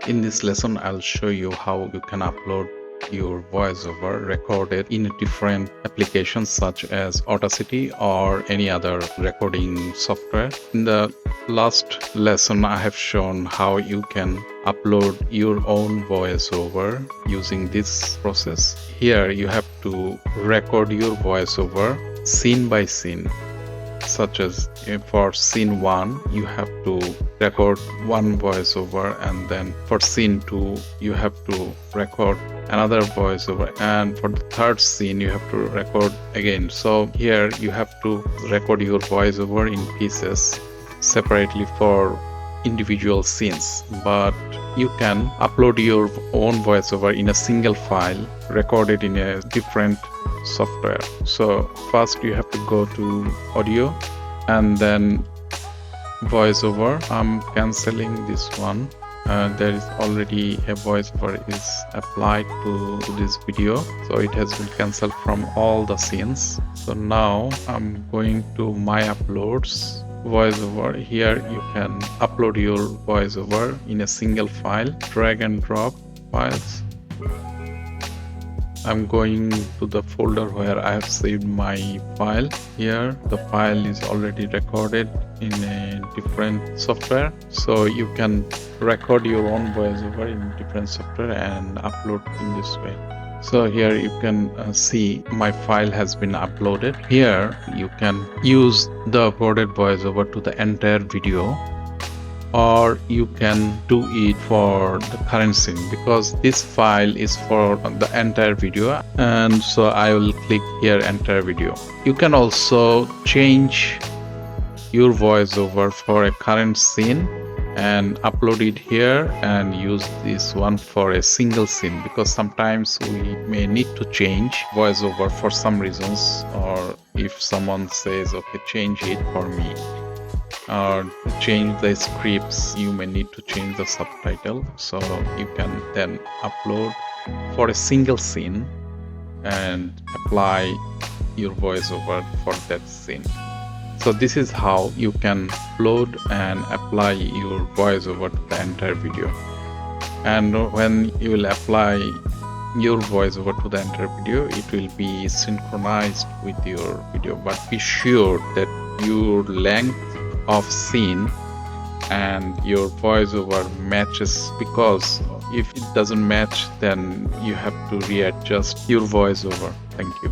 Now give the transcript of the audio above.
In this lesson, I'll show you how you can upload your voiceover recorded in different applications such as Audacity or any other recording software. In the last lesson, I have shown how you can upload your own voiceover using this process. Here you have to record your voiceover scene by scene. Such as for scene 1 you have to record one voiceover, and then for scene 2 you have to record another voiceover, and for the third scene you have to record again. So here you have to record your voiceover in pieces separately for individual scenes, but you can upload your own voiceover in a single file recorded in a different software. So first you have to go to audio and then voiceover. I'm cancelling this one. There is already a voiceover is applied to this video, so it has been cancelled from all the scenes. So now I'm going to my uploads voiceover. Here you can upload your voiceover in a single file, drag and drop files. I'm going to the folder where I have saved my file. Here the file is already recorded in a different software, so you can record your own voiceover in different software and upload in this way. So here you can see my file has been uploaded. Here you can use the uploaded voiceover to the entire video, or you can do it for the current scene, because this file is for the entire video, and so I will click here entire video. You can also change your voiceover for a current scene and upload it here and use this one for a single scene, because sometimes we may need to change voiceover for some reasons, or if someone says okay, change it for me, or change the scripts, you may need to change the subtitle. So you can then upload for a single scene and apply your voiceover for that scene. So this is how you can upload and apply your voiceover to the entire video. And when you will apply your voiceover to the entire video, it will be synchronized with your video, but be sure that your length of scene and your voiceover matches, because if it doesn't match, then you have to readjust your voiceover. Thank you.